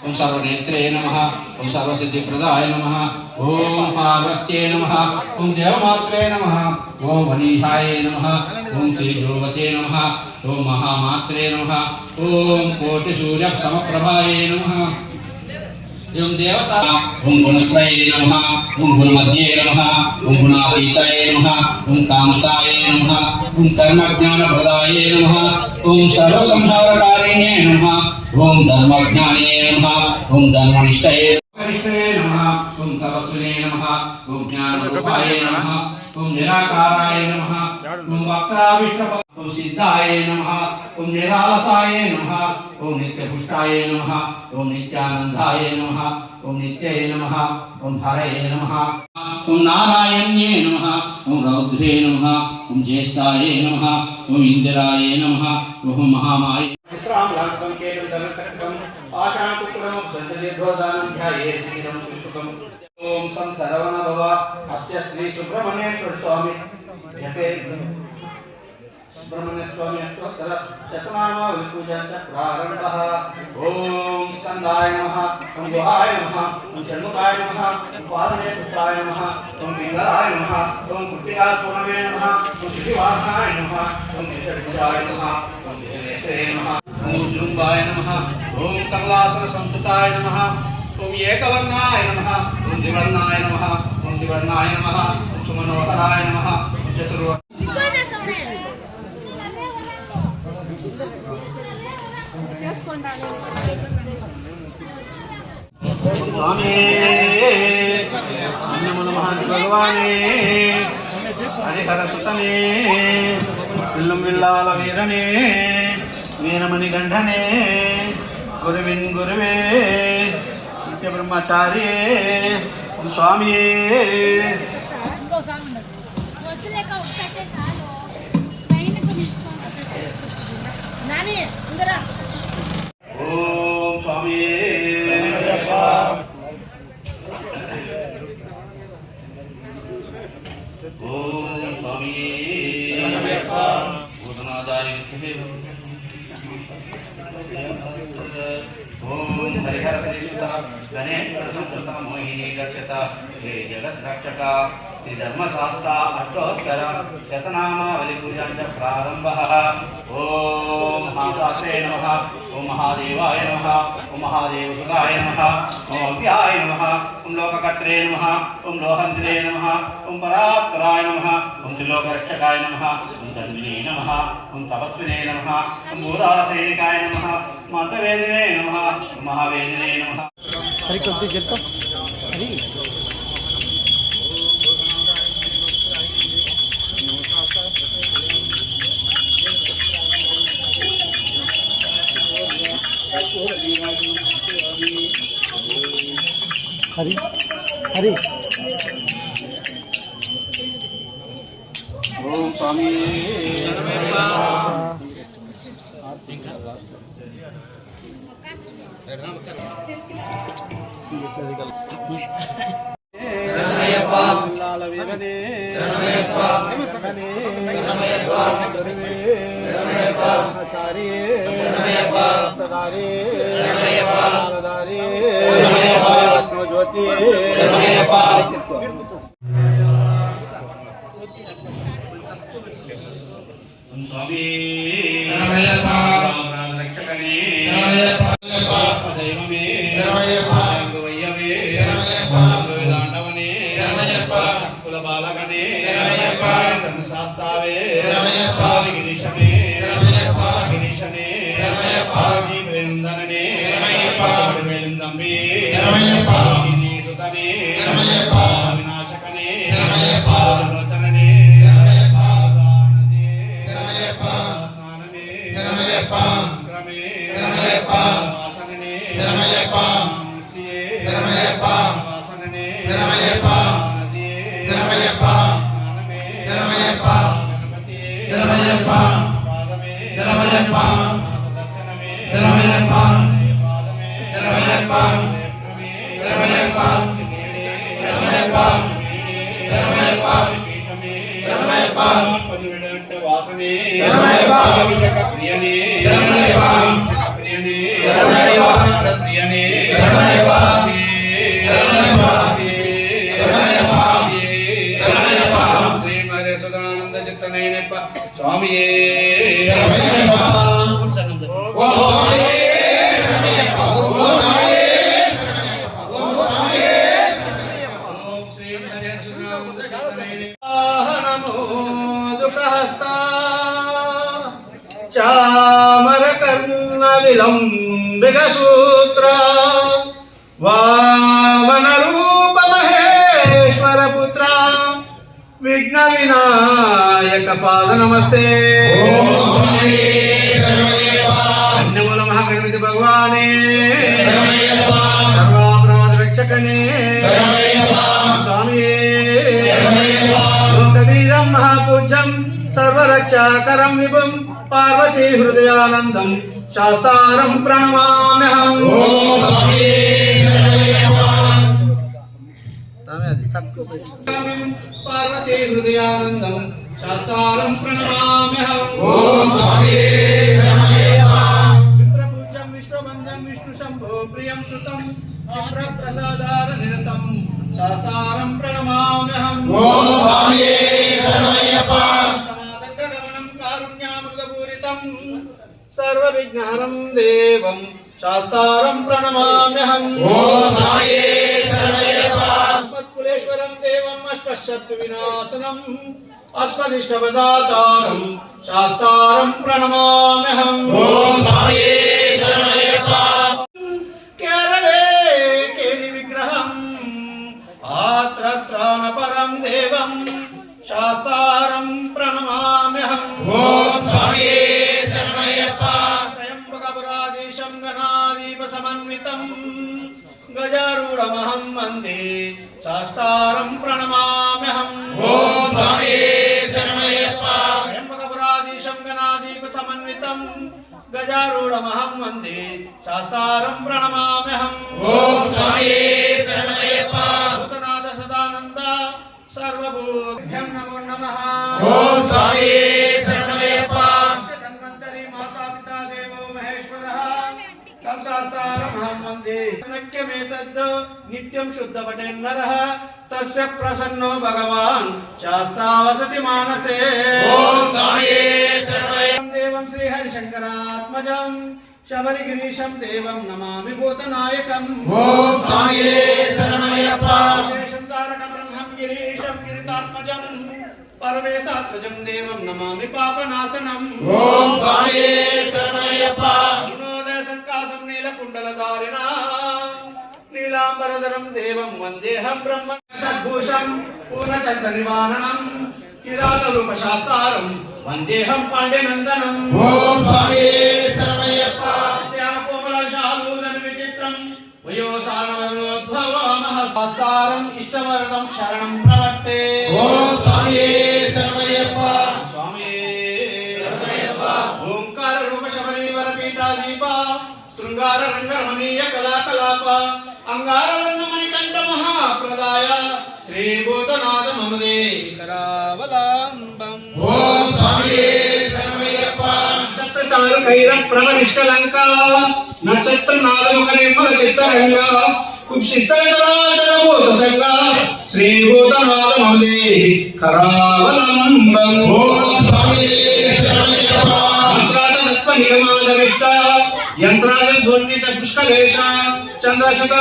ओम सर्वनेत्रे नमः ओम सर्वसिद्धिप्रदाय नमः ओम पार्वत्ये नमः ओम देवमात्रे नमः ओम वनीहाय नमः ओम तेजोवते नमः ओम महामात्रे नमः ओम कोटिसूर्यसमप्रभाय नमः ओम देवता ओम गुणश्रये नमः ओम गुणमध्ये नमः ओम गुणातीताय नमः ओम कामताय नमः ओम कर्मज्ञानप्रदाय नमः ओम सर्वसंहारकारिणे नमः ओम धर्मज्ञाने नमः ओम धर्मनिष्ठये नमः ओम तपस्विने नमः ओम ज्ञानरूपाय नमः ओम निराकाराय नमः ओम वक्ताविष्टपदाय ओम सिद्धाय नमः ओम निरालसाय नमः ओम नित्यपुष्टाय नमः ओम नित्यानंदाय नमः ओम नित्याय नमः ओम हरये नमः ओम नारायण्ये नमः ओम रौद्रे नमः ओम ज्येष्ठाय नमः ओम इंदिराय नमः ओम महामाय पुत्रां लाभं केवलं दलकटकं आशाकुकुरं संतलेध्वदानं ध्याये श्रीरं सुखं ओम सं सरवण भव अस्य श्री सुब्रह्मण्येश्वर स्वामी जपे सुब्रह्मण्य स्वामी अष्टोत्तर शतनाम विपूजनस्य प्रारंभः ओम स्कंदाय नमः ओम गुहाय नमः ओम षण्मुखाय नमः ओम पादमेष्ठाय नमः ओम पिंगलाय नमः ओम कुटिका पूर्णवे नमः ओम श्रीवासनाय नमः ओम निषद्भुजाय नमः ओम निषनेत्रे नमः ओम शुंभाय नमः ओम कमलासन संस्थिताय नमः ओम एकवर्णाय नमः ओम द्विवर्णाय नमः ओम त्रिवर्णाय नमः ओम सुमनोहराय नमः ओम चतुर्वर्णाय स्वामी नमः भगवाने हरिहर सुतने पिल्लम विल्लाल वीरने वीरमणि गंढने गुरुविन गुरुवे नित्य ब्रह्मचारी स्वामी ओम स्वामी ओम स्वामी भूतनादाय ओम हरिहर परिशुद्धः गणेश प्रसंस्कृतः मोहिनी दर्शता हे जगत् रक्षका श्री धर्मशास्त्र अष्टोत्तर शतनामावली पूजनस्य प्रारंभः ओम महाशास्त्रे नमः ओम महादेवाय नमः ओम महादेवसुताय नमः ओम अव्याय नमः ओम लोककर्त्रे नमः ओम लोहन्त्रे नमः ओम परात्पराय नमः ओम त्रिलोकरक्षकाय नमः ओम धन्विने नमः ओम तपस्विने नमः ओम भूतासैनिकाय नमः मंत्रवेदिने नमः ओम महावेदिने नमः हरि कब्दे जलता हरि हरि हरि ओम स्वामी ज्योति स्वामी रक्षकने दैवमे वैयवे दांडवने कुलबालकने धर्मशास्त्रावे गिरीशने गिरीशने वृंदनने वेलिंदंबी सुतने विनाशकने लोचनने प्रियने విలంబిక సూత్ర వామన రూప మహేశ్వర పుత్ర విఘ్న వినాయక పాద నమస్తే ధన్యముల మహాగణపతి భగవానే సర్వాపరాధ రక్షకనే స్వామియే లోకవీరం మహాపూజ్యం సర్వరక్షాకరం విభుం పార్వతీ హృదయానందం శాస్తారం ప్రణమామ్యహం పార్వతీ హృదయానందం శాస్తారం ప్రణమామ్యహం విప్రపూజ్యం విశ్వబంధం విష్ణు శంభో ప్రియం సుతం విప్రప్రసాదార నిరతం శాస్తారం ప్రణమామ్యహం గమనం కారుణ్యామృతపూరితం సర్వవిఘ్నహరం దేవం శాస్తారం ప్రణమామ్యహం అస్మత్కులేశ్వరం దేవం అశ్వశత్రు వినాశనం అస్మదిష్టపదాతారం శాస్తారం ప్రణమామ్యహం కేరళే కేలి విగ్రహం ఆత్రత్రాణపరం దేవం శాస్తారం ప్రణమామ్యహం త్రయంబకపురాధీశం గణాధీప సమన్వితం గజారూఢమహం వందే శాస్తారం ప్రణమామ్యహం త్రయంబకపురాధీశం గణాధీప సమన్వితం గజారూఢమహం వందే శాస్తారం ప్రణమామ్యహం భూతనాథ సదానంద సర్వభూతభ్యం నమో నమః ధన్వంతరి మాతా పితా దేవో మహేశ్వరః తం శాస్తారమహం వందే నక్యమేతద్ నిత్యం శుద్ధపటేన్నరః తస్య ప్రసన్నో భగవాన్ శాస్తా వసతి మానసే దేవం శ్రీహరిశంకరాత్మజం శబరిగిరీశం దేవం నమామి భూతనాయకం తారక బ్రహ్మం గిరీశం గిరితాత్మజం పరమేశాత్మజం దేవం నమామి పాపనాశనం గుణోదయ సంకాసం నీలకుండలధారిణ నీలాంబరధరం దేవం వందేహం బ్రహ్మ సద్భూషం పూర్ణచంద్ర నివారణం కిరాత రూప శాస్తారం వందేహం పాండ్యనందనం శ్యామకోమలశాలూదన విచిత్రం వయోసానవర్ణోద్భవమహస్తారం ఇష్టవరదం శరణం ప్రవర్తే ఓంకార రూప శబరీవర పీఠాదీప శృంగార రంగరమణీయ కళాకలాప అంగారవర్ణమణి కంఠ మహాప్రదాయ శ్రీభూతనాథ మమదే కరావలాంబం చారు కైర ప్రవనిష్టలంక నక్షత్ర నాదముఖ నిర్మల చిత్తరంగ కుప్సిస్తరభూత సంగ శ్రీభూతనాథ మమదే కరావలంబం మంత్రాదత్వ నిగమాదవిష్ట యంత్రాద ధ్వన్విత పుష్కలేశ చంద్రశుతా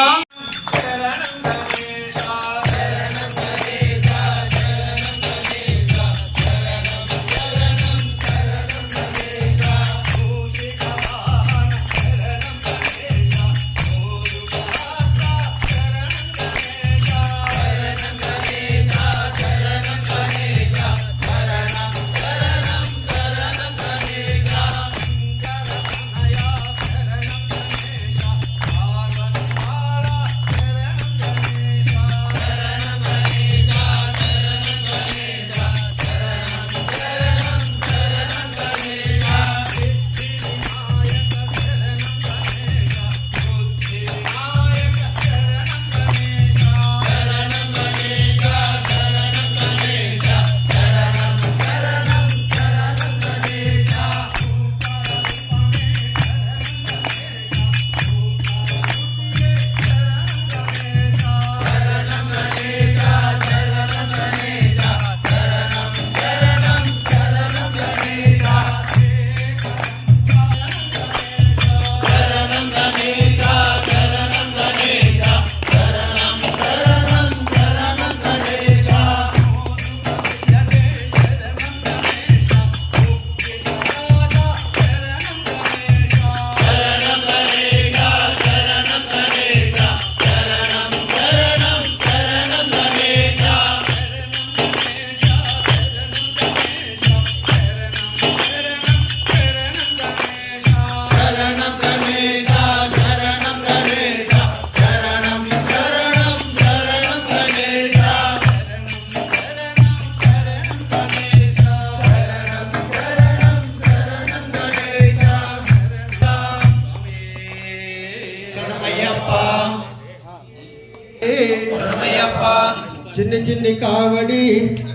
చిన్ని చిన్ని కావడి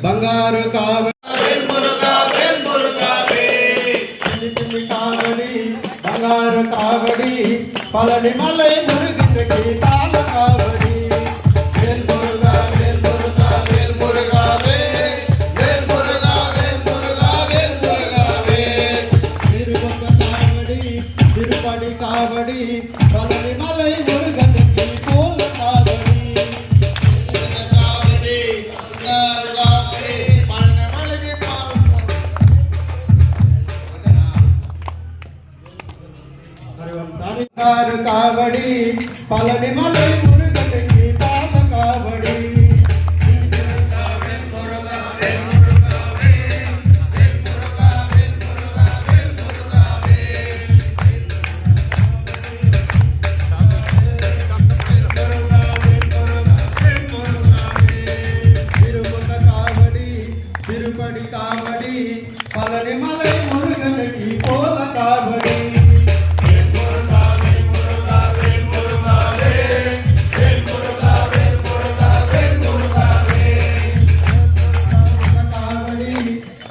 బంగారు కావడి చిన్ని చిన్ని కావడి బంగారు కావడి పళని మలై మురుగనికి తాళ కావడి వేల్ మురుగా వేల్ మురుగా వేల్ మురుగా వేల్ మురుగా వేల్ మురుగా వేల్ మురుగా వేల్ తిరుపతి కావడి తిరుపతి కావడి పళని మలై మురుగనికి పూల కావడి బంగారు కావడి పళని మలై మురుగనికి తాళ కావడి తిరుపతి కావడి తిరుపతి కావడి పళని మలై మురుగనికి పూల కావడి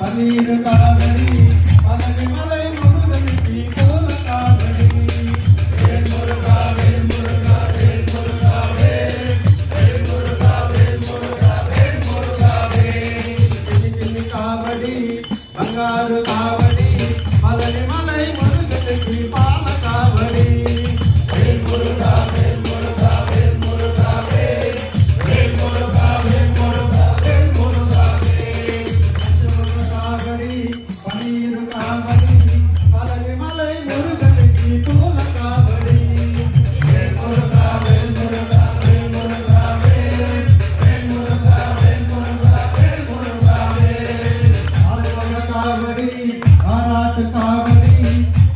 పన్నీరు కావడి పళని మలై మురుగనికి పూల కావడి వేల్ మురుగా వేల్ మురుగా వేల్ మురుగా వేల్ మురుగా వేల్ మురుగా వేల్ మురుగా చిన్ని చిన్ని కావడి బంగారు కావడి పళని మలై మురుగనికి పాల కావడి వేల్ మురుగా వేల్ మురుగా వేల్ మురుగా వేల్ మురుగా వేల్ మురుగా వేల్ మురుగా కావడి పన్నీరు కావడి పళని మలై మురుగనికి పూల కావడి వేల్ మురుగా వేల్ మురుగా వేల్ మురుగా వేల్ మురుగా వేల్ మురుగా వేల్ మురుగా ఆల్పన కావడి ఆరాట కావడి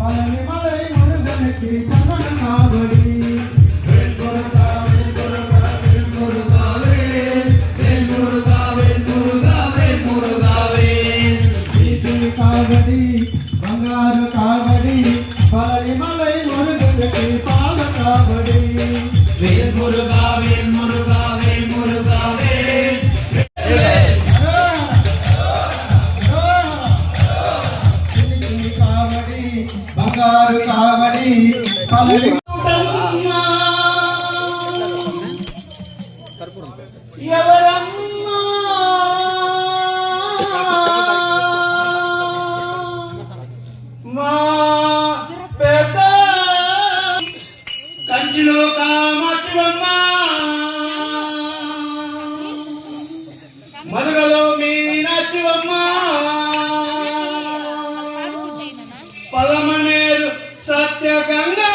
పళని మలై మురుగనికి చమన కావడి వేల్ మురుగా వేల్ మురుగా వేల్ మురుగా వేల్ మురుగా వేల్ మురుగా వేల్ మురుగా చిన్ని కావడి బంగారు కావడి పళని మలై మురుగనికి పాల కావడి వేల్ మురుగా వేల్ మురుగా వేల్ మురుగా చిన్ని చిన్ని కావడి బంగారు కావడి పళని ఎవరమ్మా మా పెద్ద కంచిలో కామాక్షివమ్మ మధురలో మీనాక్షివమ్మ పలమనేరు సత్య గంగా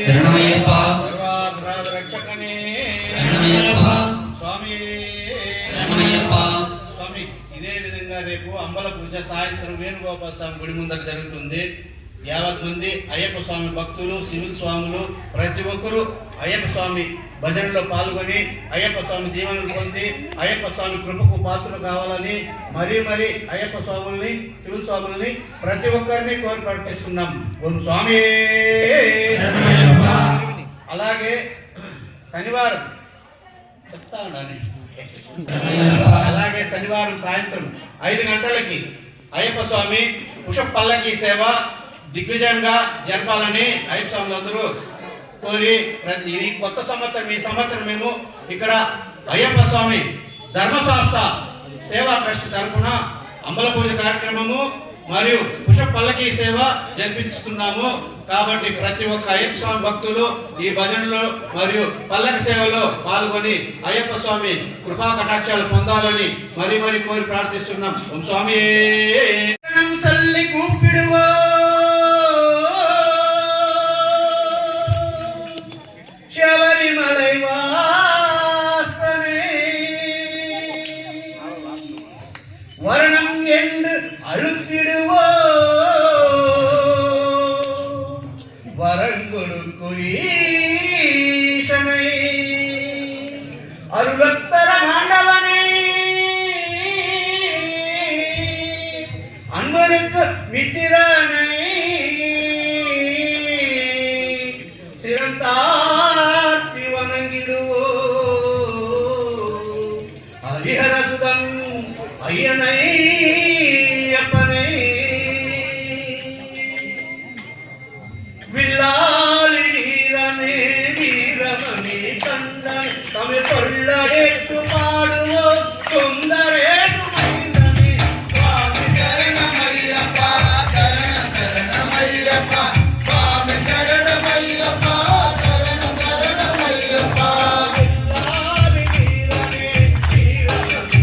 శరణమయ్యప్ప సర్వాపరాధ రక్షకనే శరణమయ్యప్ప స్వామి శరణమయ్యప్ప స్వామి. ఇదే విధంగా రేపు అంబల పూజ సాయంత్రం వేణుగోపాల స్వామి గుడి ముందర జరుగుతుంది. 50 మంది అయ్యప్ప స్వామి భక్తులు, సివిల్ స్వాములు ప్రతి ఒక్కరూ అయ్యప్ప స్వామి భజనలో పాల్గొని అయ్యప్ప స్వామి దీవెనలు పొంది అయ్యప్ప స్వామి కృపకు పాత్రలు కావాలని మరీ అయ్యప్ప స్వాముల్ని, సివిల్ స్వాముల్ని ప్రతి ఒక్కరిని కోరి ప్రార్థిస్తున్నాం. ఓం స్వామి. అలాగే శనివారం చెప్తా ఉండాలి. అలాగే శనివారం సాయంత్రం 5 గంటలకి అయ్యప్ప స్వామి పుష్ప పల్లకి సేవ దిగ్విజయంగా జరపాలని అయ్యప్ప స్వాములందరూ కోరి ఈ కొత్త సంవత్సరం, ఈ సంవత్సరం మేము ఇక్కడ అయ్యప్ప స్వామి ధర్మశాస్త్ర సేవా ట్రస్ట్ తరఫున అంబల పూజ కార్యక్రమము మరియు పుష్ప పల్లకి సేవ జరిపిస్తున్నాము. కాబట్టి ప్రతి ఒక్క అయ్యప్ప స్వామి భక్తులు ఈ భజనలో మరియు పల్లకి సేవలో పాల్గొని అయ్యప్ప స్వామి కృపా కటాక్షాలు పొందాలని మరీ కోరి ప్రార్థిస్తున్నాం. ఓం స్వామి. సల్లి కూపిడువో శబరిమలై వాసనే வரணம் என்று அழுத்திடுவோ வரங்கொடுக்கு ஈசனை அருளத்தர ஆண்டவனே அன்பனுக்கு மித்திரனை சிறந்தார்த்தி வணங்கிடுவோ ஹரிஹரசுதன் ஐயனை அப்பனை வில்லாலி வீரனே வீரமணி கந்தன் தமிழ் சொல்லடேற்று பாடுவோம் சுந்தரேற்று மைந்தனே சுவாமி சரணமையப்பா சரணம் சரணமையப்பா சுவாமி சரணமையப்பா சரணம் சரணமையப்பா வில்லாலி வீரனே வீரமணி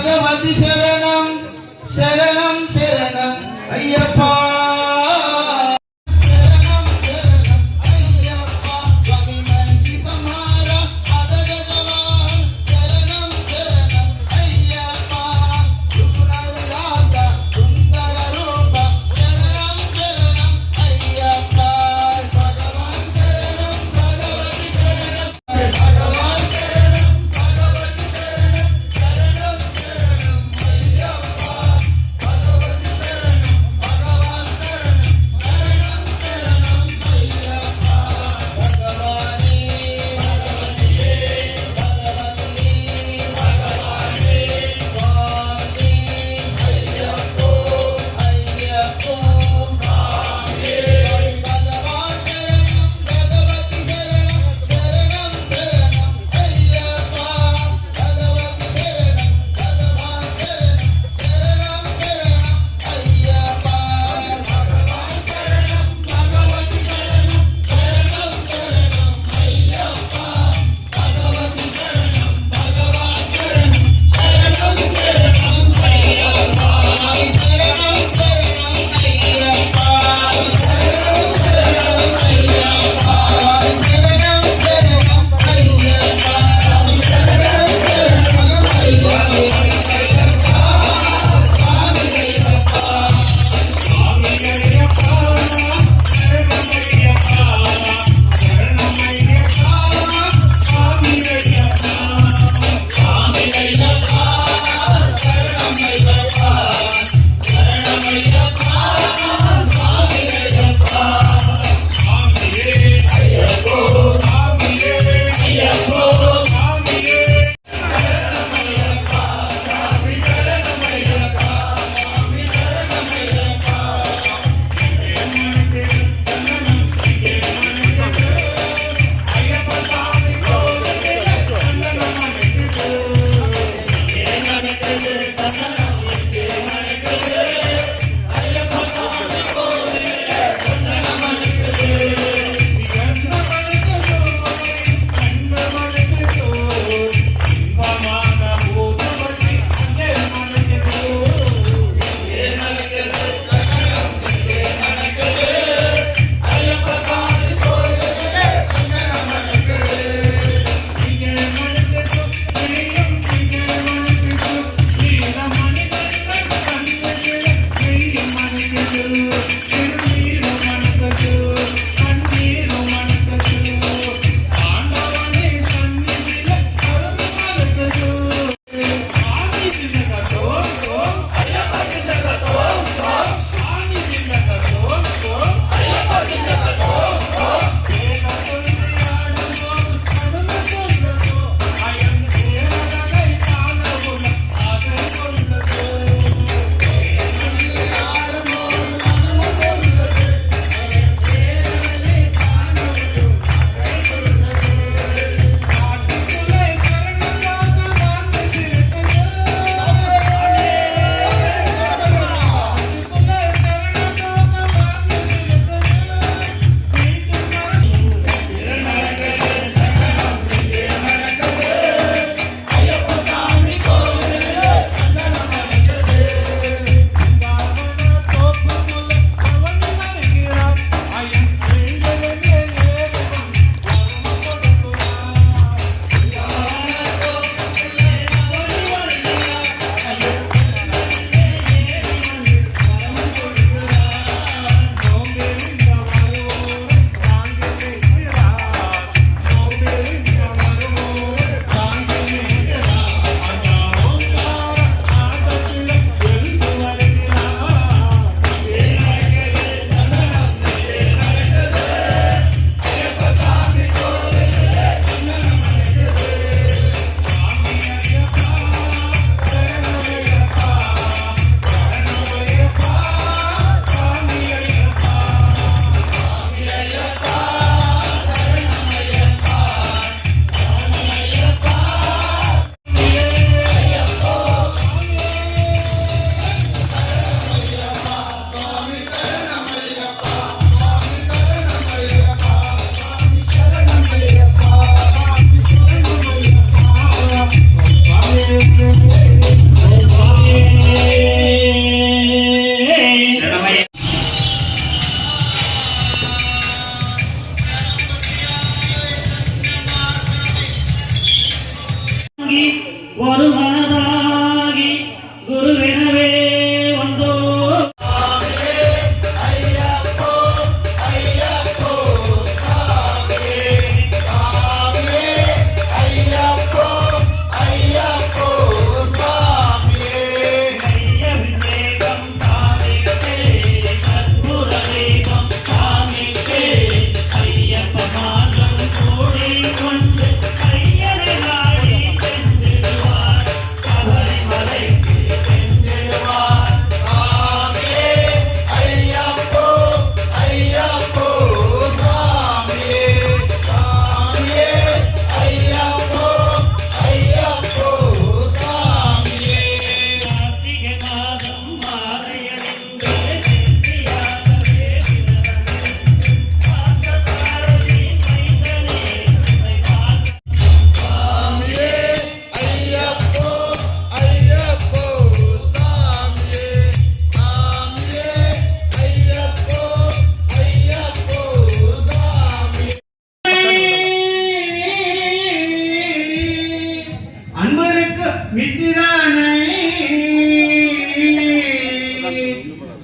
భగవతి శరణం శరణం శరణం అయ్యప్ప శరణం శరణం అయ్యప్ప స్వామి మంచి సంహార అదగ జవాన్ శరణం శరణం అయ్యప్ప సుగుణవిలాస సుందర రూప శరణం శరణం అయ్యప్ప భగవాన్ శరణం భగవతి శరణం భగవాన్ శరణం భగవతి శరణం శరణం శరణం అయ్యప్ప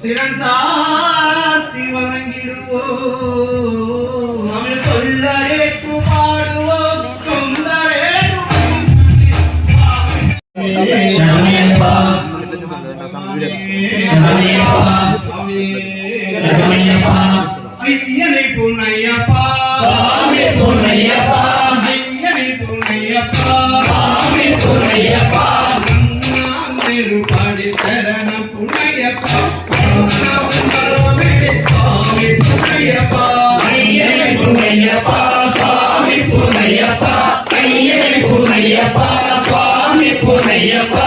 சிறந்தாத்தி வணங்கிடுவோம் அவன் சொல்லரேற்று பாடுவோம் சொந்தரேற்று சரணமையப்பா சரணமையப்பா சரணமையப்பா ஐயனை புண்ணையப்பா சாமி பொன்னையப்பா ஐயனை புண்ணையப்பா சாமி பொன்னையப்பா திருப்பாடி சரணம் புண்ணையப்பா சுவாமி புண்ணையப்பா ஐயனை பொன்னையப்பா சாமி பொன்னையப்பா ஐயனை பொன்னையப்பா சுவாமி பொன்னையப்பா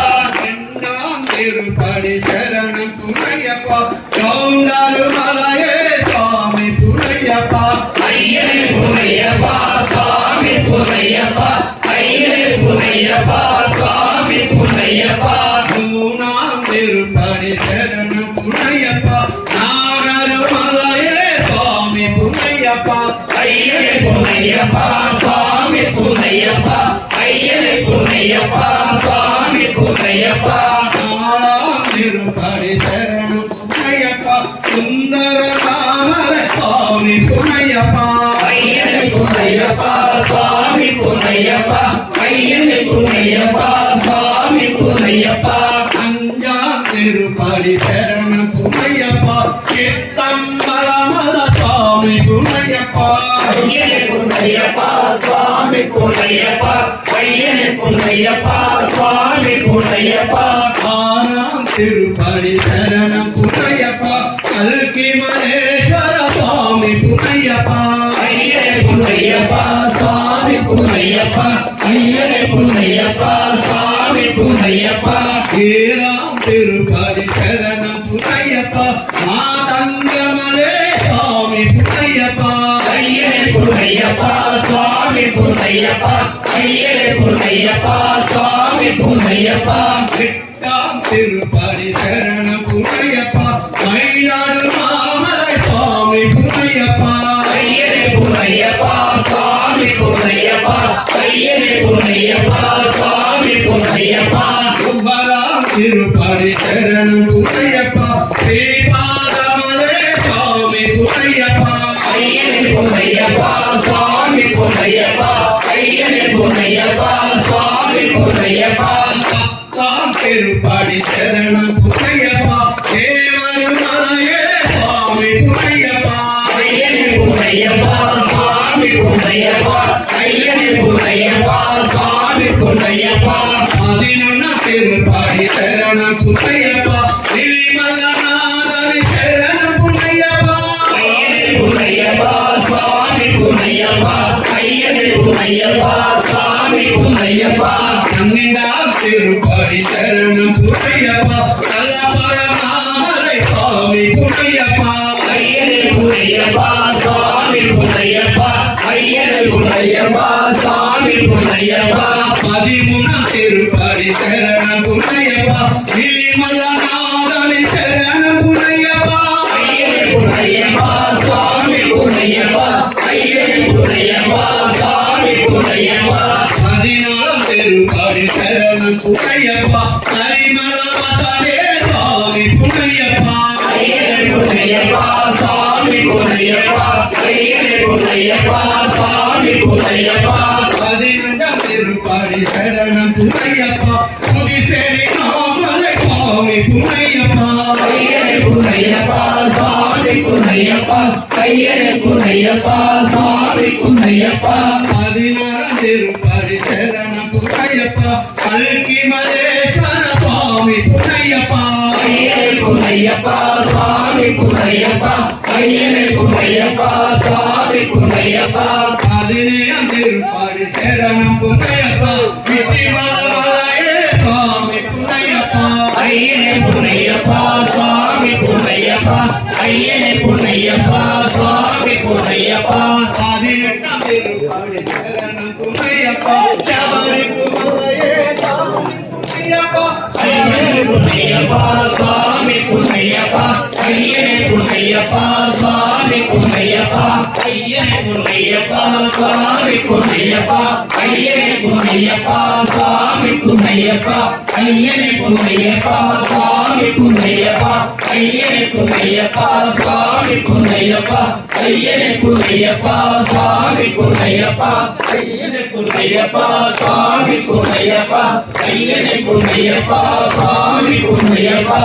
திருப்படி சரணம் புண்ணையப்பா கௌண்டரு மலையே சுவாமி புண்ணையப்பா ஐயனை பொன்னையப்பா சாமி பொன்னையப்பா ஐயனை பொன்னையப்பா சுவாமி பொன்னையப்பா மூணாம் திருப்படி சரணம் புண்ணையப்பா நாகரு மலையே சுவாமி புண்ணையப்பா ஐயனை பொன்னையப்பா சுவாமி பொன்னையப்பா ஐயனை பொன்னையப்பா சுவாமி பொன்னையப்பா நாலாம் திருப்படி சரணம் புண்ணையப்பா சுந்தர தாமரை சுவாமி புண்ணையப்பா ஐயனை பொன்னையப்பா சுவாமி பொன்னையப்பா ஐயனை பொன்னையப்பா சுவாமி பொன்னையப்பா அஞ்சாம் திருப்படி சரணம் புண்ணையப்பா சித்தம்பரமல சுவாமி புண்ணையப்பா ஐயனை பொன்னையப்பா சுவாமி பொன்னையப்பா ஐயனை பொன்னையப்பா சுவாமி பொன்னையப்பா ஆறாம் திருப்படி சரணம் புண்ணையப்பா கல்கி மலேஸ்வர சுவாமி புண்ணையப்பா ஐயனை பொன்னையப்பா சுவாமி பொன்னையப்பா ஐயனை பொன்னையப்பா சுவாமி பொன்னையப்பா ஏழாம் திருப்படி சரணம் புண்ணையப்பா மாதங்கமலே சுவாமி புண்ணையப்பா ஐயனை பொன்னையப்பா சுவாமி பொன்னையப்பா ஐயனை பொன்னையப்பா சுவாமி பொன்னையப்பா எட்டாம் திருப்படி சரணம் புண்ணையப்பா மயிலாடு மாமலை சுவாமி புண்ணையப்பா ஐயனை பொன்னையப்பா சுவாமி பொன்னையப்பா ஐயனை பொன்னையப்பா சுவாமி பொன்னையப்பா ஒன்பதாம் திருப்படி சரணம் புண்ணையப்பா ஸ்ரீபாதமலே சுவாமி புண்ணையப்பா ஐயனை பொன்னையப்பா சுவாமி பொன்னையப்பா ஐயனை பொன்னையப்பா சுவாமி பொன்னையப்பா பத்தாம் திருப்படி சரணம் புண்ணையப்பா தேவருமலையே சுவாமி புண்ணையப்பா ஐயனை பொன்னையப்பா சுவாமி பொன்னையப்பா ஐயனை பொன்னையப்பா சுவாமி பொன்னையப்பா பதினொன்னாம் திருப்படி சரணம் புண்ணையப்பா நிலிமலநாதனி சரணம் புண்ணையப்பா ஐயனை பொன்னையப்பா சுவாமி பொன்னையப்பா ஐயனை பொன்னையப்பா சுவாமி பொன்னையப்பா பன்னிரண்டாம் திருப்படி சரணம் புண்ணையப்பா தலபரமாமலை சுவாமி புண்ணையப்பா ஐயனை பொன்னையப்பா சுவாமி பொன்னையப்பா ஐயனை பொன்னையப்பா சுவாமி பொன்னையப்பா பதிமூணாம் திருப்படி சரணம் புண்ணையப்பா நிலிமலநாதனி சரணம் புண்ணையப்பா ஐயனை பொன்னையப்பா சுவாமி பொன்னையப்பா ஐயனை பொன்னையப்பா சுவாமி பொன்னையப்பா பதினாலாம் திருப்படி சரணம் புண்ணையப்பா பரிமளவசனே சுவாமி புண்ணையப்பா ஐயனை பொன்னையப்பா சுவாமி பொன்னையப்பா ஐயனை பொன்னையப்பா சுவாமி பொன்னையப்பா பதினஞ்சாம் திருப்படி சரணம் புண்ணையப்பா புதுச்சேரி மாமலை சுவாமி புண்ணையப்பா ஐயனை பொன்னையப்பா சுவாமி பொன்னையப்பா ஐயனை பொன்னையப்பா சுவாமி பொன்னையப்பா பதினாறாம் திருப்படி சரணம் புண்ணையப்பா கல்கி மலேஸ்வர சுவாமி புண்ணையப்பா ஐயனை பொன்னையப்பா சுவாமி பொன்னையப்பா ஐயனை பொன்னையப்பா சுவாமி பொன்னையப்பா பதினேழாம் திருப்படி சரணம் புண்ணையப்பா விட்டிமலமலையே சுவாமி புண்ணையப்பா ஐயனை பொன்னையப்பா சுவாமி பொன்னையப்பா ஐயனை பொன்னையப்பா சுவாமி பொன்னையப்பா பதினெட்டாம் திருப்படி சரணம் புண்ணையப்பா சபரிமலையே சுவாமி புண்ணையப்பா ஐயனை பொன்னையப்பா சுவாமி பொன்னையப்பா ஐயனை பொன்னையப்பா சுவாமி பொன்னையப்பா ஐயனை பொன்னையப்பா சுவாமி பொன்னையப்பா ஐயனை பொன்னையப்பா சுவாமி பொன்னையப்பா ஐயனை பொன்னையப்பா சுவாமி சுவாமி பொன்னையப்பா ஐயனே பொன்னையப்பா சுவாமி பொன்னையப்பா ஐயனே பொன்னையப்பா சுவாமி பொன்னையப்பா ஐயனே பொன்னையப்பா சுவாமி பொன்னையப்பா ஐயனே பொன்னையப்பா சுவாமி பொன்னையப்பா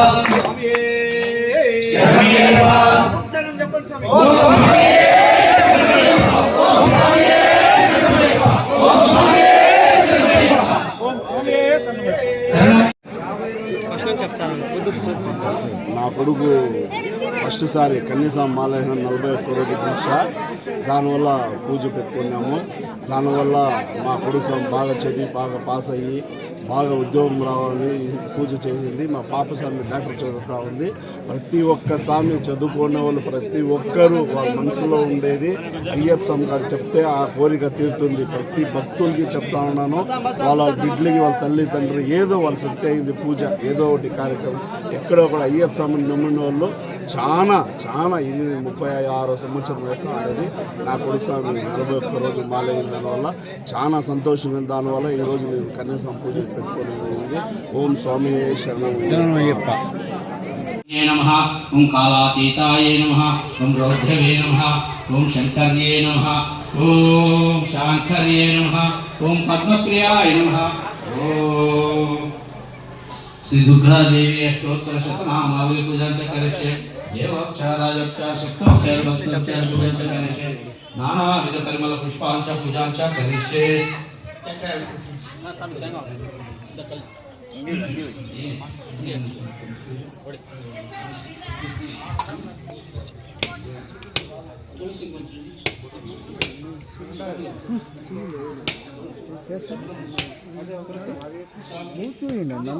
சரணமையப்பா నా కొడుకు ఫస్ట్ సారి కనీసం మాలైన 41 రోజు దీక్ష. దానివల్ల పూజ పెట్టుకున్నాము. దానివల్ల మా కొడుకు బాగా చదివి బాగా పాస్ అయ్యి బాగా ఉద్యోగం రావాలని పూజ చేసింది. మా పాప స్వామి డాక్టర్ చదువుతూ ఉంది. ప్రతి ఒక్క స్వామి చదువుకునే వాళ్ళు ప్రతి ఒక్కరూ వాళ్ళ మనసులో ఉండేది అయ్యప్ప స్వామి గారు చెప్తే ఆ కోరిక తీరుతుంది. ప్రతి భక్తులకి చెప్తా ఉన్నాను. వాళ్ళ బిడ్డలకి వాళ్ళ తల్లి తండ్రి ఏదో వాళ్ళ శక్తి అయింది పూజ ఏదో ఒకటి కార్యక్రమం ఎక్కడో కూడా అయ్యప్ప స్వామిని నమ్మిన వాళ్ళు చాలా ఇది 36 సంవత్సరం వేస్తాం అనేది. నా కొడుకు స్వామి 41 రోజు మాలైన దానివల్ల చాలా సంతోషంగా దానివల్ల ఈరోజు నేను కనీసం పూజ పెట్టుకోలేదు. ఓం స్వామి శరణమయ్యప్ప. నమః ఓం కాలాతీతాయ నమః ఓం రౌద్రవే నమః ఓం శంకర్యే నమః ఓం శాంకర్యే నమః ఓం పద్మప్రియాయ నమః ఓం శ్రీ దుర్గాదేవి అష్టోత్తర శతనామావళి పూజాంత కరిష్యే దేవోపచారాయోపచార శక్తోపచార భక్తోపచార పూజాంత కరిష్యే నానావిధ పరిమళ పుష్పాంచ పూజాంచ కరిష్యే. కూర్చోండి నన్ను